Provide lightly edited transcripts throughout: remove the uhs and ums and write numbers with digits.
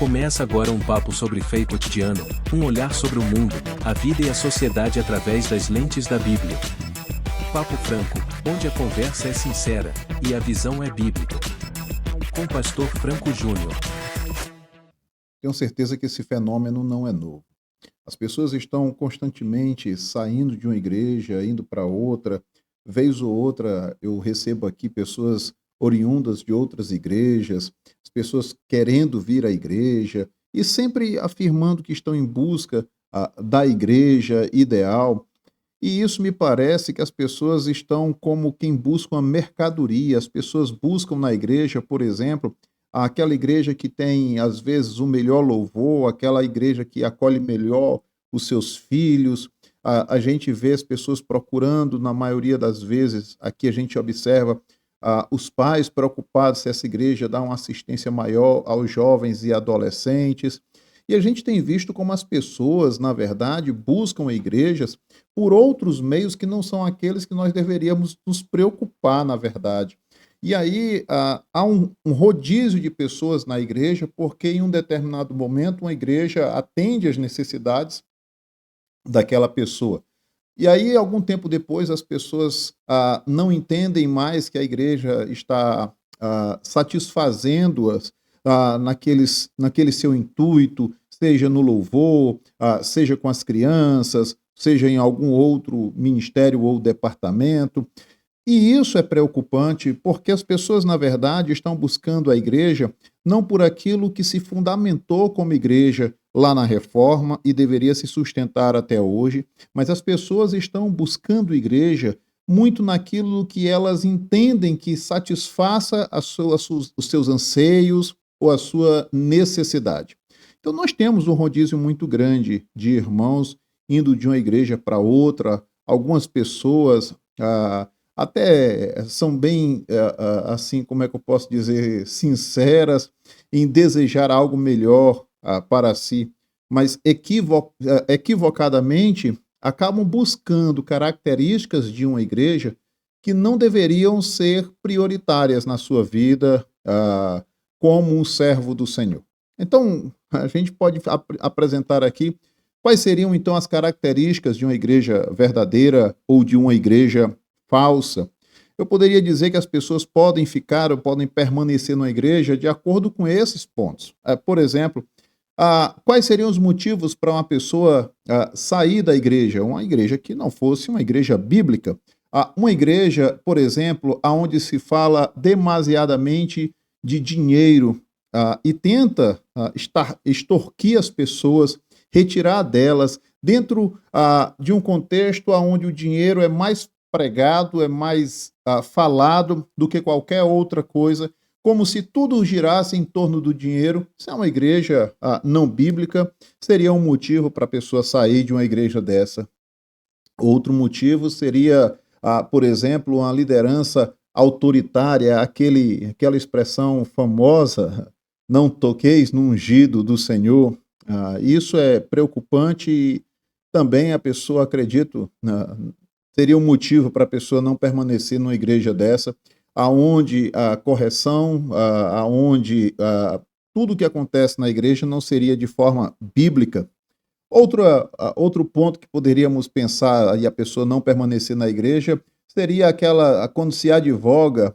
Começa agora um papo sobre fé cotidiano, um olhar sobre o mundo, a vida e a sociedade através das lentes da Bíblia. Papo Franco, onde a conversa é sincera e a visão é bíblica. Com Pastor Franco Júnior. Tenho certeza que esse fenômeno não é novo. As pessoas estão constantemente saindo de uma igreja, indo para outra. Vez ou outra eu recebo aqui pessoas oriundas de outras igrejas, as pessoas querendo vir à igreja e sempre afirmando que estão em busca da igreja ideal. E isso me parece que as pessoas estão como quem busca uma mercadoria. As pessoas buscam na igreja, por exemplo, aquela igreja que tem, às vezes, o melhor louvor, aquela igreja que acolhe melhor os seus filhos. A gente vê as pessoas procurando, na maioria das vezes, aqui a gente observa os pais preocupados se essa igreja dá uma assistência maior aos jovens e adolescentes. E a gente tem visto como as pessoas, na verdade, buscam igrejas por outros meios que não são aqueles que nós deveríamos nos preocupar, na verdade. E aí há um rodízio de pessoas na igreja, porque em um determinado momento uma igreja atende às necessidades daquela pessoa. E aí, algum tempo depois, as pessoas não entendem mais que a igreja está satisfazendo-as naquele seu intuito, seja no louvor, seja com as crianças, seja em algum outro ministério ou departamento. E isso é preocupante porque as pessoas, na verdade, estão buscando a igreja não por aquilo que se fundamentou como igreja lá na Reforma e deveria se sustentar até hoje, mas as pessoas estão buscando igreja muito naquilo que elas entendem que satisfaça os seus anseios ou a sua necessidade. Então, nós temos um rodízio muito grande de irmãos indo de uma igreja para outra. Algumas pessoas até são bem, assim, como é que eu posso dizer, sinceras em desejar algo melhor para si, mas equivocadamente acabam buscando características de uma igreja que não deveriam ser prioritárias na sua vida como um servo do Senhor. Então, a gente pode apresentar aqui quais seriam, então, as características de uma igreja verdadeira ou de uma igreja falsa. Eu poderia dizer que as pessoas podem ficar ou podem permanecer na igreja de acordo com esses pontos. Por exemplo, quais seriam os motivos para uma pessoa sair da igreja? Uma igreja que não fosse uma igreja bíblica. Uma igreja, por exemplo, onde se fala demasiadamente de dinheiro e tenta extorquir as pessoas, retirar delas, dentro de um contexto onde o dinheiro é mais pregado, é mais falado do que qualquer outra coisa, como se tudo girasse em torno do dinheiro. Se é uma igreja não bíblica, seria um motivo para a pessoa sair de uma igreja dessa. Outro motivo seria, por exemplo, uma liderança autoritária, aquela expressão famosa, não toqueis no ungido do Senhor. Isso é preocupante e também a pessoa, acredito, seria um motivo para a pessoa não permanecer numa igreja dessa, aonde a correção, aonde tudo que acontece na igreja não seria de forma bíblica. Outro ponto que poderíamos pensar e a pessoa não permanecer na igreja seria quando se advoga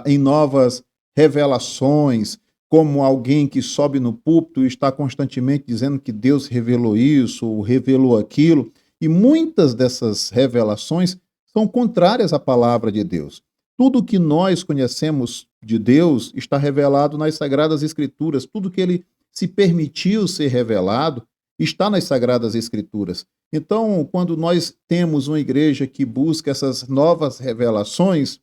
em novas revelações, como alguém que sobe no púlpito e está constantemente dizendo que Deus revelou isso ou revelou aquilo. E muitas dessas revelações são contrárias à palavra de Deus. Tudo que nós conhecemos de Deus está revelado nas Sagradas Escrituras. Tudo que ele se permitiu ser revelado está nas Sagradas Escrituras. Então, quando nós temos uma igreja que busca essas novas revelações,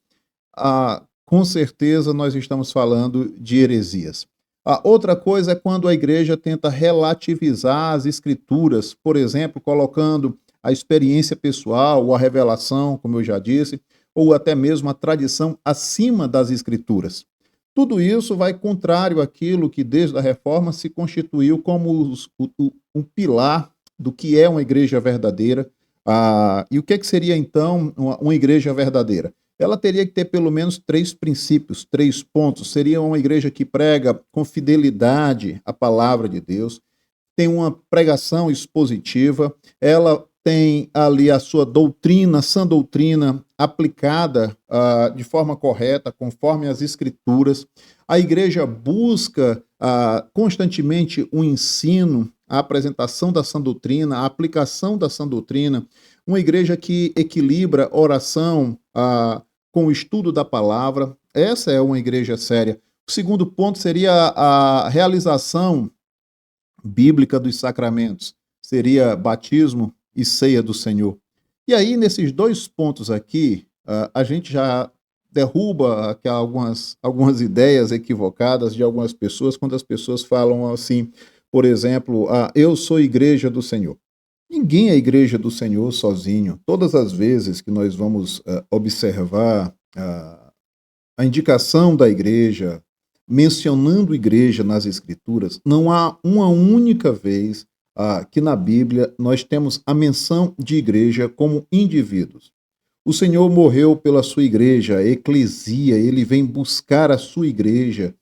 com certeza nós estamos falando de heresias. Outra coisa é quando a igreja tenta relativizar as escrituras, por exemplo, colocando a experiência pessoal ou a revelação, como eu já disse, ou até mesmo a tradição acima das escrituras. Tudo isso vai contrário àquilo que desde a Reforma se constituiu como um pilar do que é uma igreja verdadeira. E o que seria então uma igreja verdadeira? ela teria que ter pelo menos 3 princípios, 3 pontos. Seria uma igreja que prega com fidelidade a palavra de Deus, tem uma pregação expositiva, ela tem ali a sua doutrina, sã doutrina, aplicada de forma correta, conforme as Escrituras. A igreja busca constantemente o ensino, a apresentação da sã doutrina, a aplicação da sã doutrina. Uma igreja que equilibra oração com o estudo da palavra. Essa é uma igreja séria. O segundo ponto seria a realização bíblica dos sacramentos. Seria batismo e ceia do Senhor. E aí, nesses 2 pontos aqui, a gente já derruba algumas ideias equivocadas de algumas pessoas, quando as pessoas falam assim, por exemplo, eu sou igreja do Senhor. Ninguém é igreja do Senhor sozinho. Todas as vezes que nós vamos observar a indicação da igreja, mencionando igreja nas Escrituras, não há uma única vez que na Bíblia nós temos a menção de igreja como indivíduos. O Senhor morreu pela sua igreja, a eclesia, ele vem buscar a sua igreja,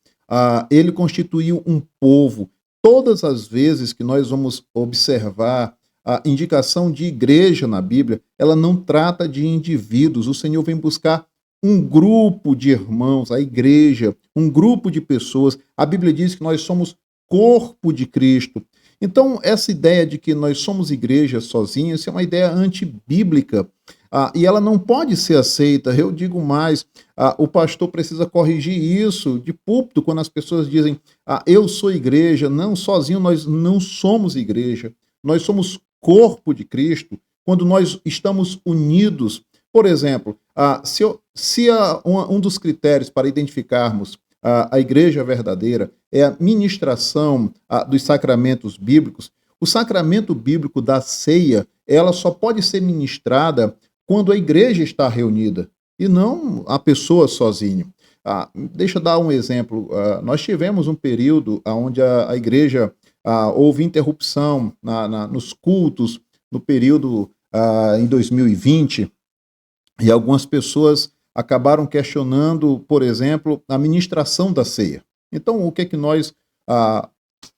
ele constituiu um povo. Todas as vezes que nós vamos observar a indicação de igreja na Bíblia, ela não trata de indivíduos. O Senhor vem buscar um grupo de irmãos, a igreja, um grupo de pessoas. A Bíblia diz que nós somos corpo de Cristo. Então, essa ideia de que nós somos igreja sozinhos é uma ideia antibíblica e ela não pode ser aceita. Eu digo mais, o pastor precisa corrigir isso de púlpito quando as pessoas dizem eu sou igreja. Não, sozinho nós não somos igreja. Nós somos corpo de Cristo quando nós estamos unidos. Por exemplo, um dos critérios para identificarmos a igreja verdadeira é a ministração dos sacramentos bíblicos. O sacramento bíblico da ceia, ela só pode ser ministrada quando a igreja está reunida e não a pessoa sozinha. Deixa eu dar um exemplo. Nós tivemos um período onde a igreja houve interrupção nos cultos, no período em 2020, e algumas pessoas acabaram questionando, por exemplo, a ministração da ceia. Então, o que é que nós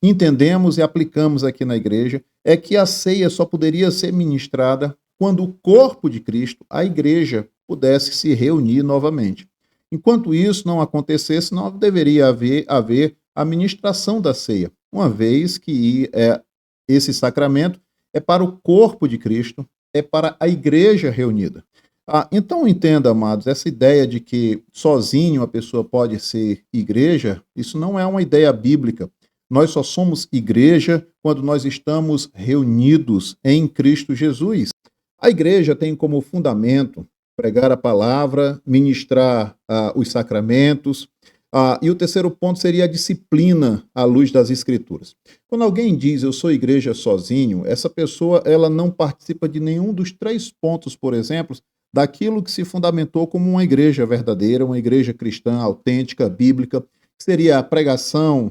entendemos e aplicamos aqui na igreja é que a ceia só poderia ser ministrada quando o corpo de Cristo, a igreja, pudesse se reunir novamente. Enquanto isso não acontecesse, não deveria haver a ministração da ceia, uma vez que esse sacramento é para o corpo de Cristo, é para a igreja reunida. Então entenda, amados, essa ideia de que sozinho a pessoa pode ser igreja, isso não é uma ideia bíblica. Nós só somos igreja quando nós estamos reunidos em Cristo Jesus. A igreja tem como fundamento pregar a palavra, ministrar os sacramentos, e o terceiro ponto seria a disciplina à luz das Escrituras. Quando alguém diz eu sou igreja sozinho, essa pessoa ela não participa de nenhum dos 3 pontos, por exemplo, daquilo que se fundamentou como uma igreja verdadeira, uma igreja cristã autêntica, bíblica, que seria a pregação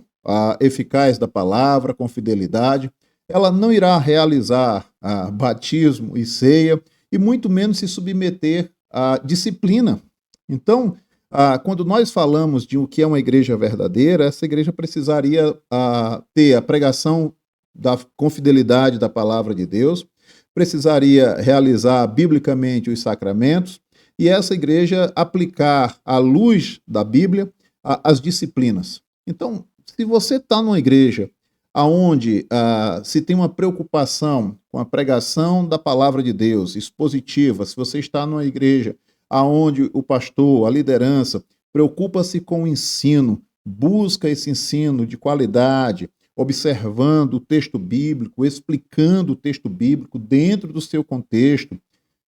eficaz da palavra, com fidelidade. Ela não irá realizar batismo e ceia, e muito menos se submeter à disciplina. Então, quando nós falamos de o que é uma igreja verdadeira, essa igreja precisaria ter a pregação com fidelidade da palavra de Deus, precisaria realizar biblicamente os sacramentos, e essa igreja aplicar à luz da Bíblia as disciplinas. Então, se você está numa igreja onde se tem uma preocupação com a pregação da palavra de Deus, expositiva, se você está numa igreja onde o pastor, a liderança, preocupa-se com o ensino, busca esse ensino de qualidade, observando o texto bíblico, explicando o texto bíblico dentro do seu contexto.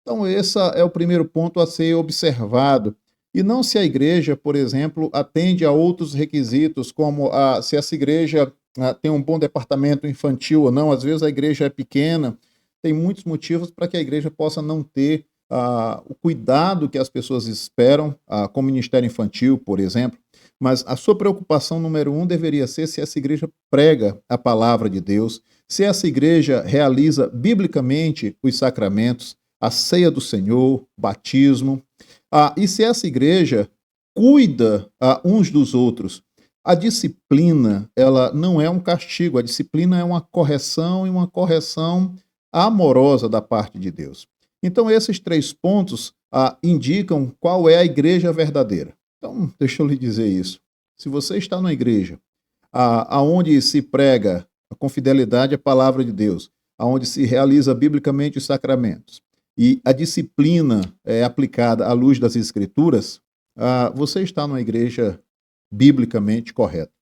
Então, esse é o primeiro ponto a ser observado. E não se a igreja, por exemplo, atende a outros requisitos, como se essa igreja tem um bom departamento infantil ou não. Às vezes a igreja é pequena, tem muitos motivos para que a igreja possa não ter o cuidado que as pessoas esperam, com o ministério infantil, por exemplo. Mas a sua preocupação número 1 deveria ser se essa igreja prega a palavra de Deus, se essa igreja realiza biblicamente os sacramentos, a ceia do Senhor, batismo. E se essa igreja cuida uns dos outros, a disciplina, ela não é um castigo, a disciplina é uma correção e uma correção amorosa da parte de Deus. Então, esses 3 pontos indicam qual é a igreja verdadeira. Então, deixa eu lhe dizer isso. Se você está numa igreja aonde se prega com fidelidade a palavra de Deus, aonde se realiza biblicamente os sacramentos, e a disciplina é aplicada à luz das Escrituras, você está numa igreja biblicamente correta.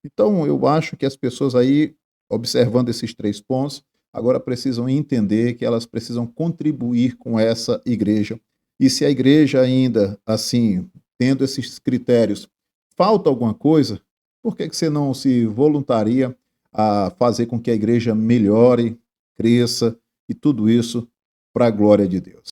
Então, eu acho que as pessoas aí, observando esses 3 pontos, agora precisam entender que elas precisam contribuir com essa igreja. E se a igreja ainda, assim, tendo esses critérios, falta alguma coisa, por que você não se voluntaria a fazer com que a igreja melhore, cresça e tudo isso para a glória de Deus?